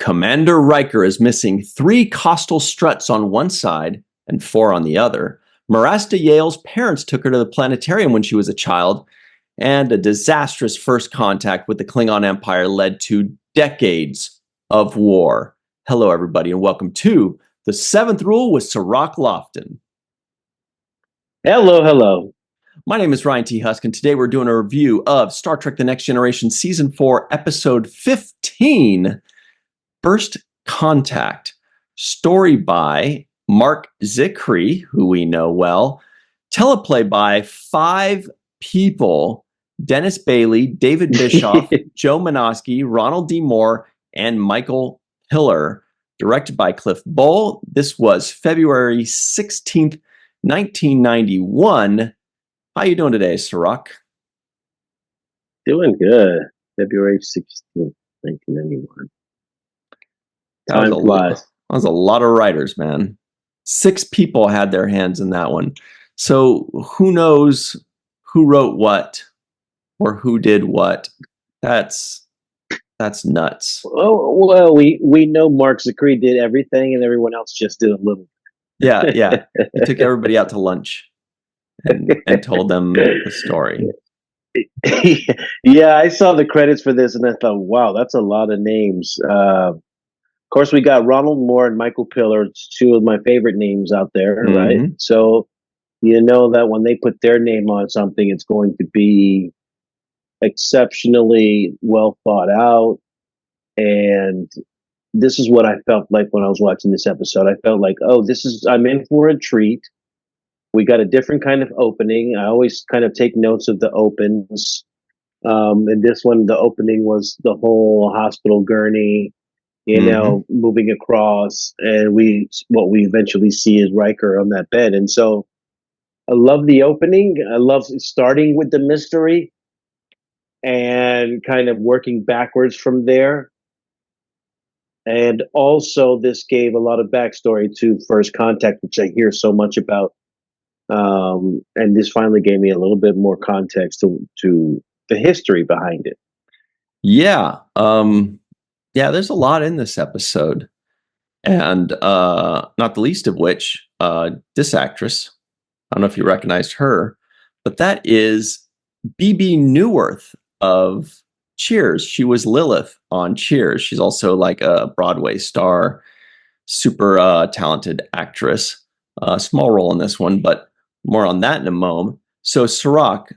Commander Riker is missing 3 costal struts on one side and 4 on the other. Marasta Yale's parents took her to the planetarium when she was a child, and a disastrous first contact with the Klingon Empire led to decades of war. Hello, everybody, and welcome to The Seventh Rule with Cirroc Lofton. Hello, hello. My name is Ryan T. Husk, and today we're doing a review of Star Trek The Next Generation Season 4, Episode 15, First Contact. Story by Mark Zicree, who we know well. Teleplay by 5 people: Dennis Bailey, David Bischoff, Joe Menosky, Ronald D. Moore, and Michael Pillar. Directed by Cliff Bull. This was February 16th, 1991. How you doing today, Cirroc? Doing good. February 16th, 1991. Time flies. That was a lot of writers, man. 6 people had their hands in that one. So who knows who wrote what or who did what? That's nuts. Well, we know Mark Zicree did everything and everyone else just did a little. Yeah. He took everybody out to lunch and told them the story. Yeah, I saw the credits for this and I thought, wow, that's a lot of names. Of course, we got Ronald Moore and Michael Pillar. It's 2 of my favorite names out there, right? So you know that when they put their name on something, it's going to be exceptionally well thought out. And this is what I felt like when I was watching this episode. I felt like, I'm in for a treat. We got a different kind of opening. I always kind of take notes of the opens. And this one, the opening was the whole hospital gurney, moving across, and what we eventually see is Riker on that bed. And so I love the opening. I love starting with the mystery and kind of working backwards from there. And also this gave a lot of backstory to First Contact, which I hear so much about. And this finally gave me a little bit more context to the history behind it. Yeah. There's a lot in this episode. And not the least of which, this actress, I don't know if you recognized her, but that is BB Newworth of Cheers. She was Lilith on Cheers. She's also like a Broadway star, super talented actress. Small role in this one, but more on that in a moment. So, Cirroc,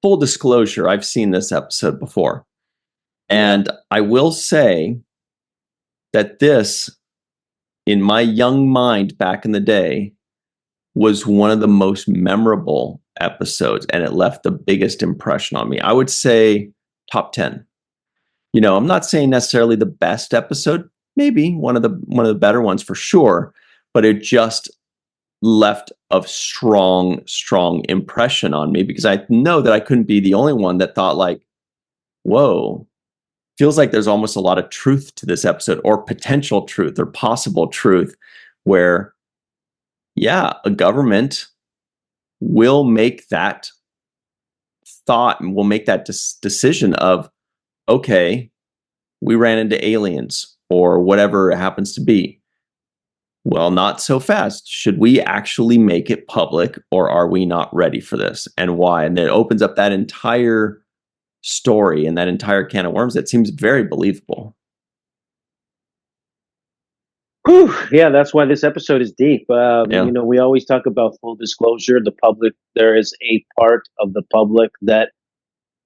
full disclosure, I've seen this episode before. And I will say that this, in my young mind back in the day, was one of the most memorable episodes, and it left the biggest impression on me. I would say top 10. I'm not saying necessarily the best episode, maybe one of the better ones for sure, but it just left a strong impression on me because I know that I couldn't be the only one that thought like, whoa, feels like there's almost a lot of truth to this episode, or potential truth or possible truth, where a government will make that thought and will make that decision of, okay, we ran into aliens or whatever it happens to be. Well, not so fast. Should we actually make it public, or are we not ready for this, and why? And it opens up that entire story and that entire can of worms that seems very believable. Whew, yeah, that's why this episode is deep. We always talk about full disclosure. The public, there is a part of the public that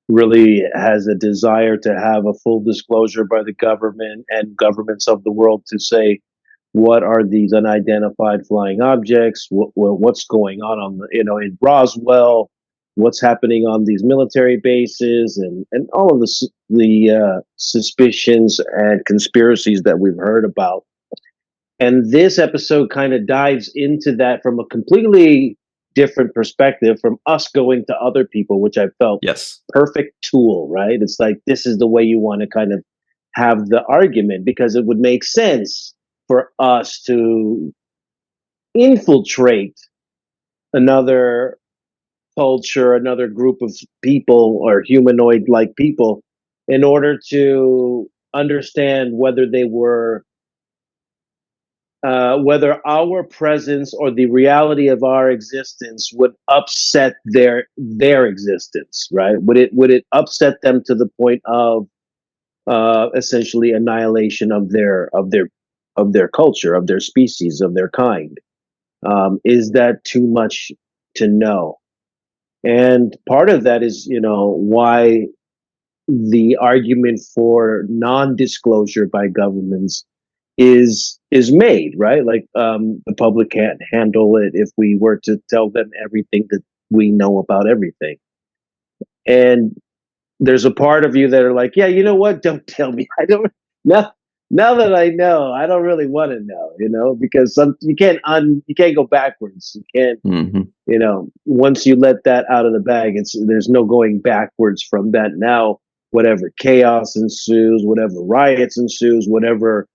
really has a desire to have a full disclosure by the government and governments of the world to say, what are these unidentified flying objects? What's going on in Roswell? What's happening on these military bases, and all of the suspicions and conspiracies that we've heard about. And this episode kind of dives into that from a completely different perspective, from us going to other people, which I felt perfect tool, right? It's like, this is the way you want to kind of have the argument, because it would make sense for us to infiltrate another culture, another group of people, or humanoid-like people, in order to understand whether they were whether our presence or the reality of our existence would upset their existence, right? Would it upset them to the point of essentially annihilation of their culture, of their species, of their kind? Is that too much to know? And part of that is, why the argument for non-disclosure by governments is made, right? Like, the public can't handle it if we were to tell them everything that we know about everything. And there's a part of you that are like, yeah, you know what? Don't tell me. I don't now. Now that I know, I don't really want to know, because you can't go backwards. You can't, once you let that out of the bag, there's no going backwards from that. Now, whatever chaos ensues, whatever riots ensues, whatever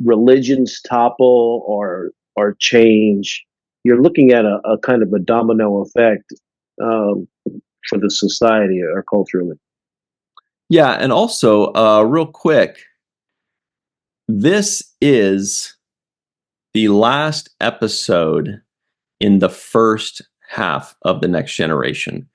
religions topple or change, you're looking at a kind of a domino effect, for the society or culturally. Yeah, and also, real quick, this is the last episode in the first half of The Next Generation.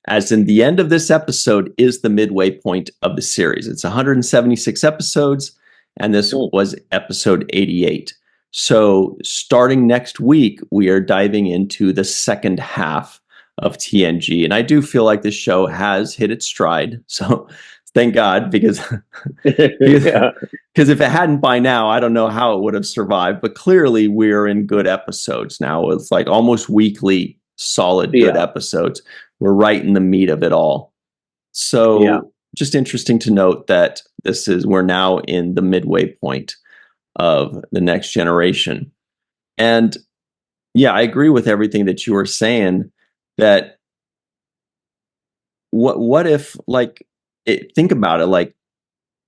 As in, the end of this episode is the midway point of the series. It's 176 episodes, and this was episode 88. So starting next week, we are diving into the second half of TNG. And I do feel like this show has hit its stride. So thank God, because if it hadn't by now, I don't know how it would have survived. But clearly, we're in good episodes now. It's like almost weekly, solid, good episodes. We're right in the meat of it all. So just interesting to note that we're now in the midway point of The Next Generation. And yeah, I agree with everything that you were saying, that what if, like, think about it, like,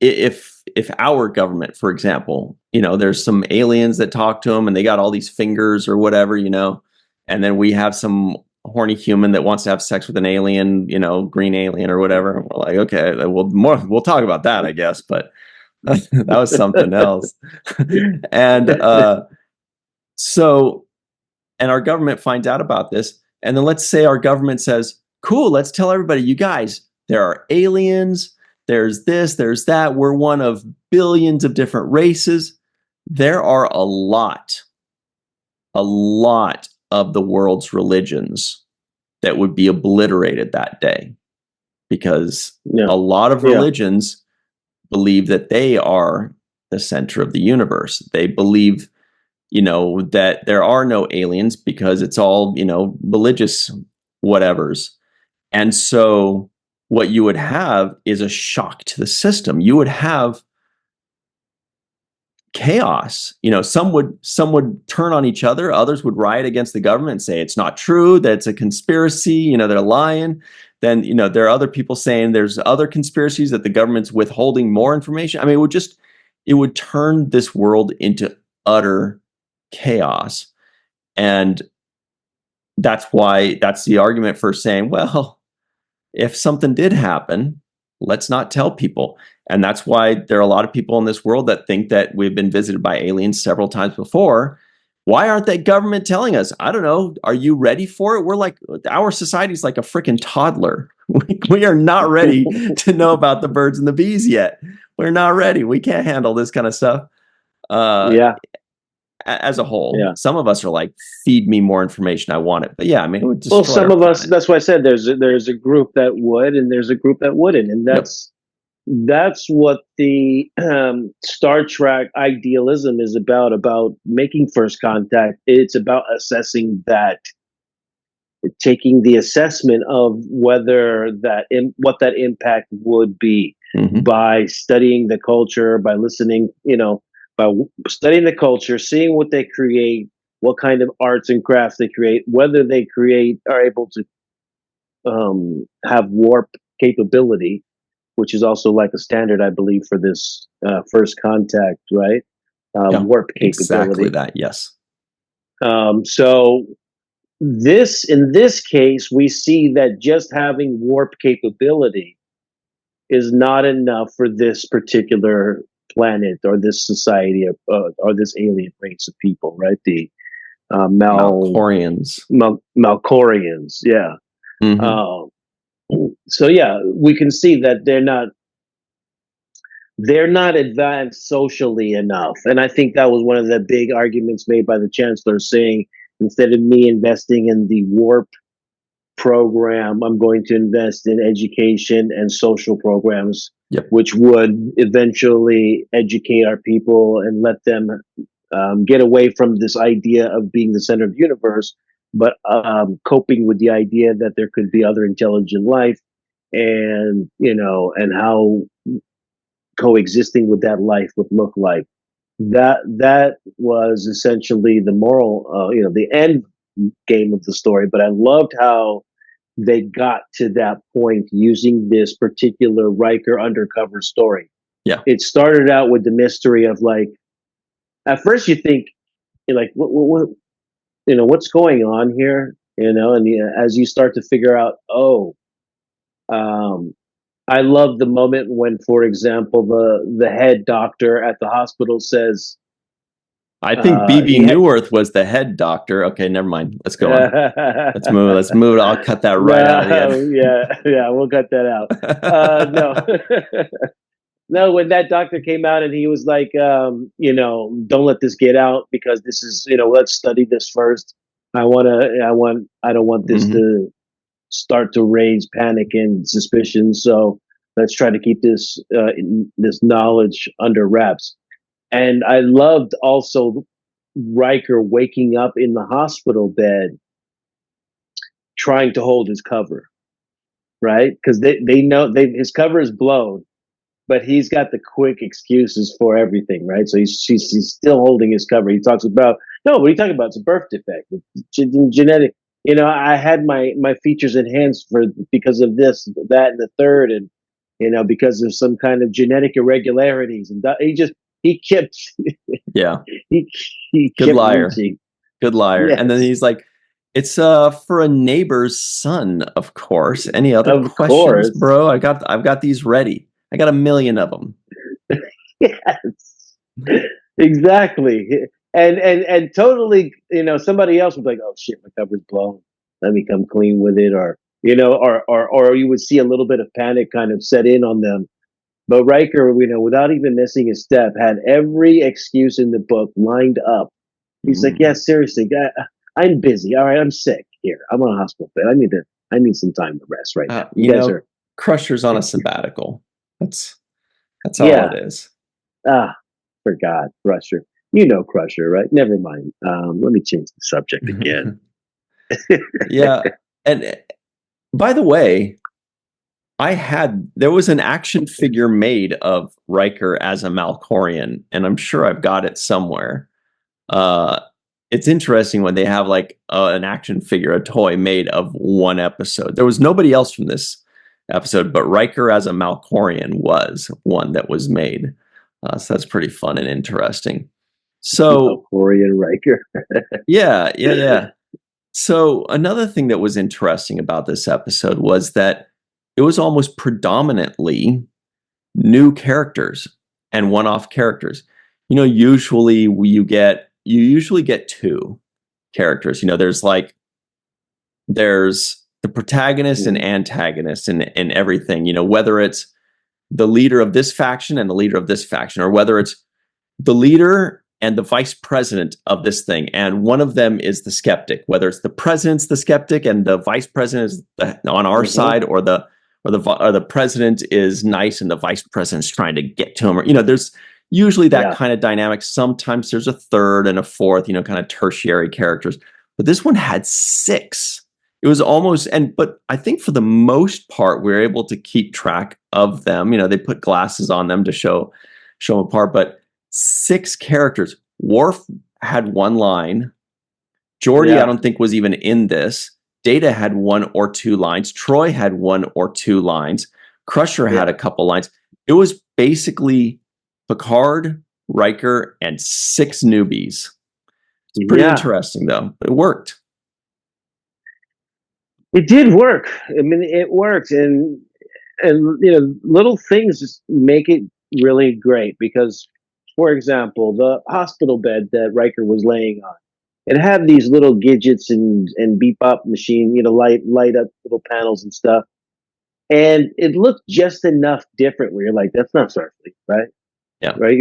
if our government, for example, there's some aliens that talk to them and they got all these fingers or whatever, and then we have some horny human that wants to have sex with an alien, green alien or whatever. And we're like, okay, we'll talk about that, I guess, but that was something else. And and our government finds out about this, and then let's say our government says, cool, let's tell everybody, you guys, there are aliens, there's this, there's that, we're one of billions of different races. There are a lot of the world's religions that would be obliterated that day, because a lot of religions believe that they are the center of the universe. They believe, that there are no aliens because it's all, religious whatevers. And so what you would have is a shock to the system. You would have chaos. Some would turn on each other. Others would riot against the government and say it's not true, that it's a conspiracy, they're lying. Then, there are other people saying there's other conspiracies, that the government's withholding more information. I mean, it would turn this world into utter chaos. And that's the argument for saying, well, if something did happen, let's not tell people. And that's why there are a lot of people in this world that think that we've been visited by aliens several times before. Why aren't the government telling us? I don't know. Are you ready for it? Our society's like a freaking toddler. We are not ready to know about the birds and the bees yet. We're not ready. We can't handle this kind of stuff. As a whole, some of us are like, feed me more information. I want it. But yeah, I mean, it would destroy some of us. That's why I said there's a group that would, and there's a group that wouldn't, and that's what the Star Trek idealism is about making first contact. It's about assessing that, taking the assessment of whether what that impact would be, by studying the culture, by listening, by studying the culture, seeing what they create, what kind of arts and crafts they create, whether they are able to have warp capability, which is also like a standard, I believe, for this first contact, right? Warp capability. Exactly that, yes. So in this case, we see that just having warp capability is not enough for this particular planet or this society or this alien race of people, right? The Malcorians. Malcorians, yeah. Mm-hmm. So yeah, we can see that they're not advanced socially enough. And I think that was one of the big arguments made by the chancellor, saying instead of me investing in the warp program, I'm going to invest in education and social programs, Yep. which would eventually educate our people and let them get away from this idea of being the center of the universe, but coping with the idea that there could be other intelligent life, and and how coexisting with that life would look like. That was essentially the moral, the end game of the story. But I loved how they got to that point using this particular Riker undercover story. Yeah. It started out with the mystery of, like, at first you think, you're like, what what's going on here, and as you start to figure out, um, I love the moment when, for example, the head doctor at the hospital says, I think BB Newirth was the head doctor. Okay, never mind. Let's go on. Let's move. Let's move. I'll cut that right out of the end. Yeah, we'll cut that out. No, no. When that doctor came out and he was like, don't let this get out, because this is, let's study this first. I don't want this to start to raise panic and suspicion. So let's try to keep this knowledge under wraps. And I loved also Riker waking up in the hospital bed, trying to hold his cover, right? Because they know his cover is blown, but he's got the quick excuses for everything, right? So he's still holding his cover. He talks about, no, what are you talking about? It's a birth defect, genetic. I had my features enhanced because of this, that, and the third, and because of some kind of genetic irregularities, and he kept yeah he good kept liar reaching. good liar Yes. And then he's like, it's for a neighbor's son, of course. Any other Of questions, course. bro? I've got these ready. I got 1,000,000 of them. Yes, exactly. And totally, somebody else was like, oh shit, my cover's blown, let me come clean with it, or you would see a little bit of panic kind of set in on them. But Riker, without even missing a step, had every excuse in the book lined up. He's like, yeah, seriously, I'm busy. All right, I'm sick. Here, I'm on a hospital bed. I need some time to rest right now. You guys are Crusher's on a sabbatical. That's yeah. all it is. Forgot Crusher. Crusher, right? Never mind. Let me change the subject again. Yeah. And by the way, there was an action figure made of Riker as a Malcorian, and I'm sure I've got it somewhere. It's interesting when they have like an action figure, a toy made of one episode. There was nobody else from this episode, but Riker as a Malcorian was one that was made. So that's pretty fun and interesting. So Malcorian Riker. yeah. So another thing that was interesting about this episode was that it was almost predominantly new characters and one-off characters. Usually you usually get two characters. There's the protagonist and antagonist in everything. Whether it's the leader of this faction and the leader of this faction, or whether it's the leader and the vice president of this thing, and one of them is the skeptic. Whether it's the president's the skeptic and the vice president is on our side, or the president is nice and the vice president's trying to get to him. Or there's usually that kind of dynamic. Sometimes there's a third and a fourth, kind of tertiary characters. But this one had 6. It was almost, but I think for the most part, we were able to keep track of them. They put glasses on them to show them apart, but 6 characters. Worf had 1 line. Geordi, I don't think, was even in this. Data had 1 or 2 lines. Troy had 1 or 2 lines. Crusher had a couple lines. It was basically Picard, Riker, and 6 newbies. It's pretty interesting, though. It worked. It did work. I mean, it worked, and little things just make it really great because, for example, the hospital bed that Riker was laying on, it had these little gadgets and beep up machine, light up little panels and stuff, and it looked just enough different where you're like, that's not Starfleet, right? Yeah. Right.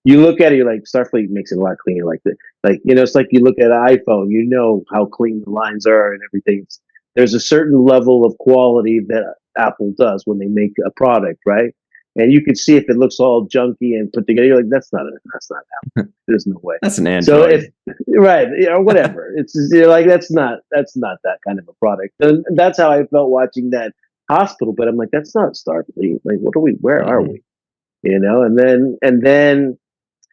You look at it, you're like, Starfleet makes it a lot cleaner like that. Like, it's like you look at an iPhone, how clean the lines are and everything. There's a certain level of quality that Apple does when they make a product, right? And you can see if it looks all junky and put together, you're like, that's not Apple. There's no way. That's an Android. So right, whatever. It's you're like, that's not that kind of a product. And that's how I felt watching that hospital, but I'm like, that's not Starfleet. Like, where are we? And then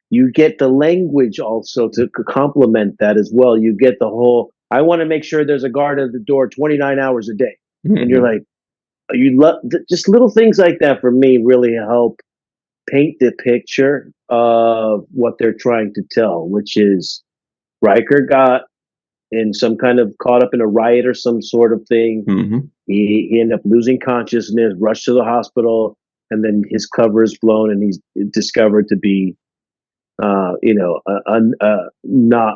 you get the language also to complement that as well. You get the whole, I want to make sure there's a guard at the door 29 hours a day. Mm-hmm. And you're like, just little things like that for me really help paint the picture of what they're trying to tell, which is Riker got in some kind of caught up in a riot or some sort of thing. Mm-hmm. He ended up losing consciousness, rushed to the hospital, and then his cover is blown and he's discovered to be not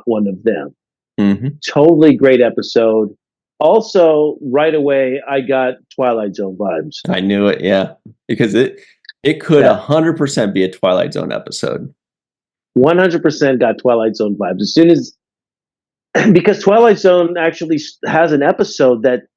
one of them. Mm-hmm. Totally great episode. Also, right away, I got Twilight Zone vibes. I knew it, yeah, because it could 100% be a Twilight Zone episode. 100% got Twilight Zone vibes. As soon as, because Twilight Zone actually has an episode that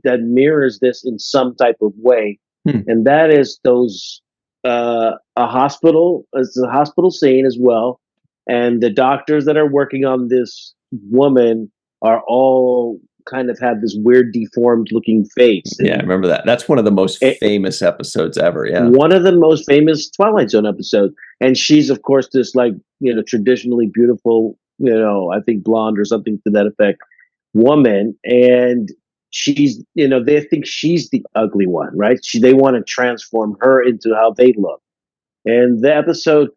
mirrors this in some type of way, and that is those a hospital. It's a hospital scene as well, and the doctors that are working on this woman are all kind of have this weird deformed looking face. Yeah, I remember that. That's one of the most famous episodes ever. Yeah, one of the most famous Twilight Zone episodes. And she's of course this traditionally beautiful, I think blonde or something to that effect woman, and she's they think she's the ugly one, right? They want to transform her into how they look, and the episode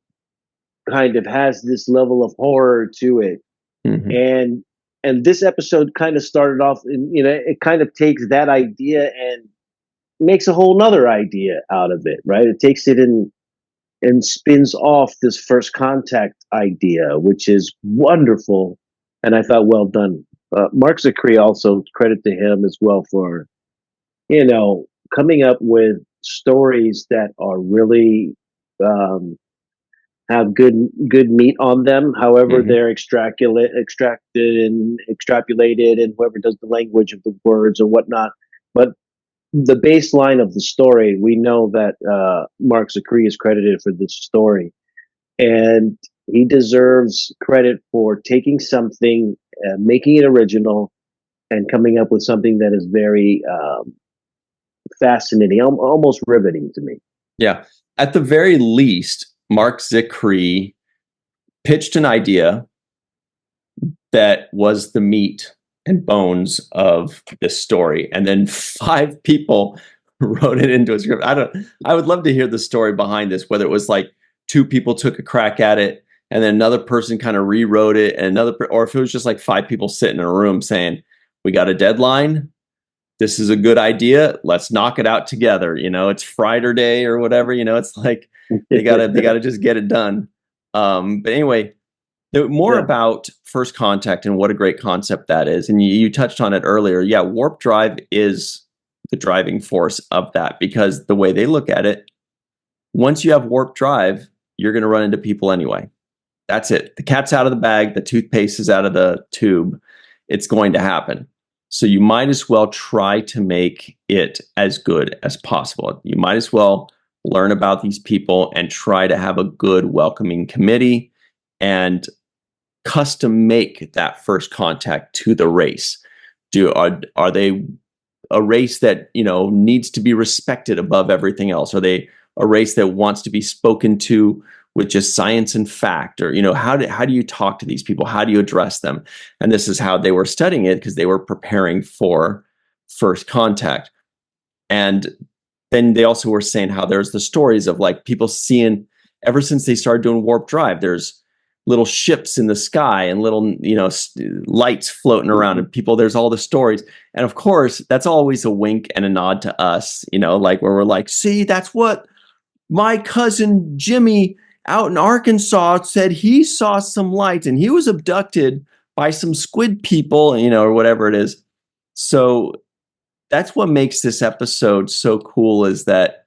kind of has this level of horror to it. Mm-hmm. And this episode kind of started off in, it kind of takes that idea and makes a whole nother idea out of it, right? It takes it and spins off this first contact idea, which is wonderful. And I thought, well done. Mark Zicree, also credit to him as well for, coming up with stories that are really, have good meat on them. However, they're extracted and extrapolated, and whoever does the language of the words or whatnot. But the baseline of the story, we know that Mark Zicree is credited for this story, and he deserves credit for taking something, making it original, and coming up with something that is very fascinating, almost riveting to me. Yeah, at the very least, Mark Zicree pitched an idea that was the meat and bones of this story, and then 5 people wrote it into a script. I would love to hear the story behind this, whether it was like 2 people took a crack at it and then another person kind of rewrote it, and or if it was just like 5 people sitting in a room saying, we got a deadline, this is a good idea, let's knock it out together. It's Friday Day or whatever. It's like they gotta just get it done. But anyway, more about First Contact and what a great concept that is. And you touched on it earlier. Yeah, warp drive is the driving force of that, because the way they look at it, once you have warp drive, you're going to run into people anyway. That's it. The cat's out of the bag. The toothpaste is out of the tube. It's going to happen. So you might as well try to make it as good as possible. You might as well learn about these people and try to have a good welcoming committee and custom make that first contact to the race. Are they a race that needs to be respected above everything else? Are they a race that wants to be spoken to with just science and fact? Or how do you talk to these people? How do you address them? And this is how they were studying it, because they were preparing for First Contact. And then they also were saying how there's the stories of like people seeing, ever since they started doing warp drive, there's little ships in the sky and little lights floating around, and people, there's all the stories. And of course that's always a wink and a nod to us, like where we're like, see, that's what my cousin Jimmy out in Arkansas said he saw some lights and he was abducted by some squid people, or whatever it is. So that's what makes this episode so cool, is that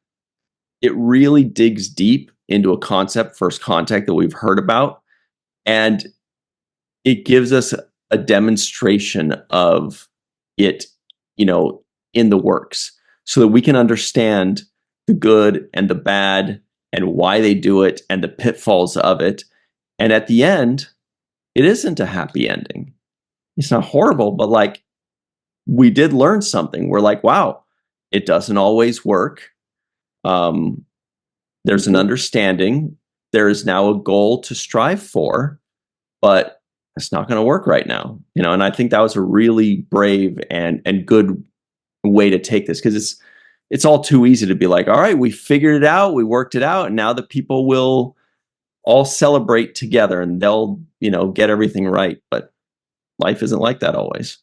it really digs deep into a concept, first contact, that we've heard about. And it gives us a demonstration of it, in the works, so that we can understand the good and the bad and why they do it and the pitfalls of it. And at the end, it isn't a happy ending. It's not horrible, but like, we did learn something. We're like, wow, it doesn't always work. There's an understanding. There is now a goal to strive for, but it's not going to work right now. And I think that was a really brave and good way to take this, because it's all too easy to be like, all right, we figured it out, we worked it out, and now the people will all celebrate together and they'll, get everything right. But life isn't like that always.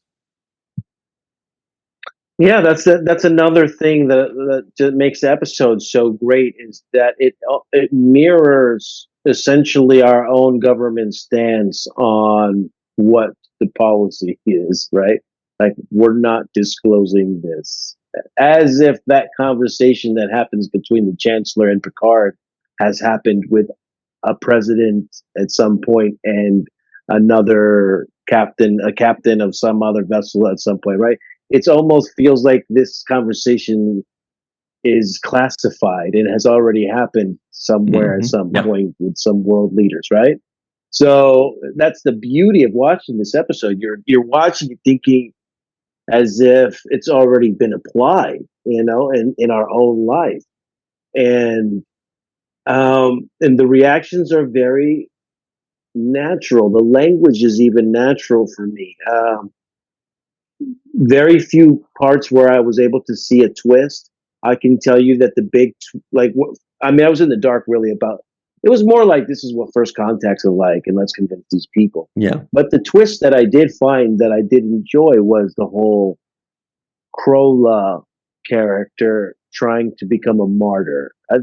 Yeah, that's another thing that makes the episode so great, is that it mirrors essentially our own government stance on what the policy is, right? Like, we're not disclosing this, as if that conversation that happens between the Chancellor and Picard has happened with a president at some point and a captain of some other vessel at some point, right? It almost feels like this conversation is classified and has already happened somewhere at some point with some world leaders, right? So that's the beauty of watching this episode. You're watching it thinking as if it's already been applied, in our own life. And the reactions are very natural. The language is even natural for me. Very few parts where I was able to see a twist. I can tell you that I was in the dark really about. It was more like, this is what first contacts are like, and let's convince these people. Yeah. But the twist that I did find that I did enjoy was the whole Krola character trying to become a martyr. I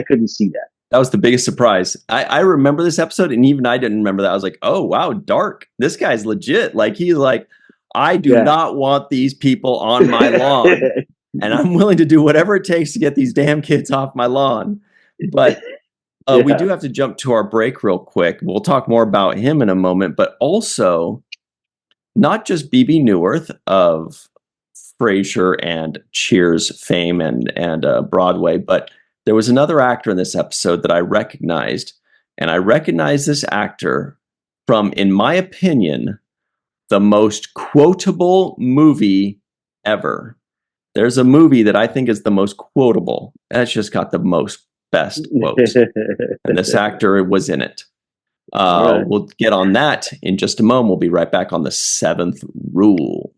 couldn't see that. That was the biggest surprise. I remember this episode, and even I didn't remember that. I was like, oh, wow, dark. This guy's legit. Like, he's like, I do not want these people on my lawn, and I'm willing to do whatever it takes to get these damn kids off my lawn. But we do have to jump to our break real quick. We'll talk more about him in a moment, but also not just BB Newirth of Frasier and Cheers fame and Broadway, but there was another actor in this episode that I recognized, and I recognized this actor from, in my opinion, the most quotable movie ever. There's a movie that I think is the most quotable, and it's just got the most best quotes, and this actor was in it. Right. We'll get on that in just a moment. We'll be right back on the Seventh Rule.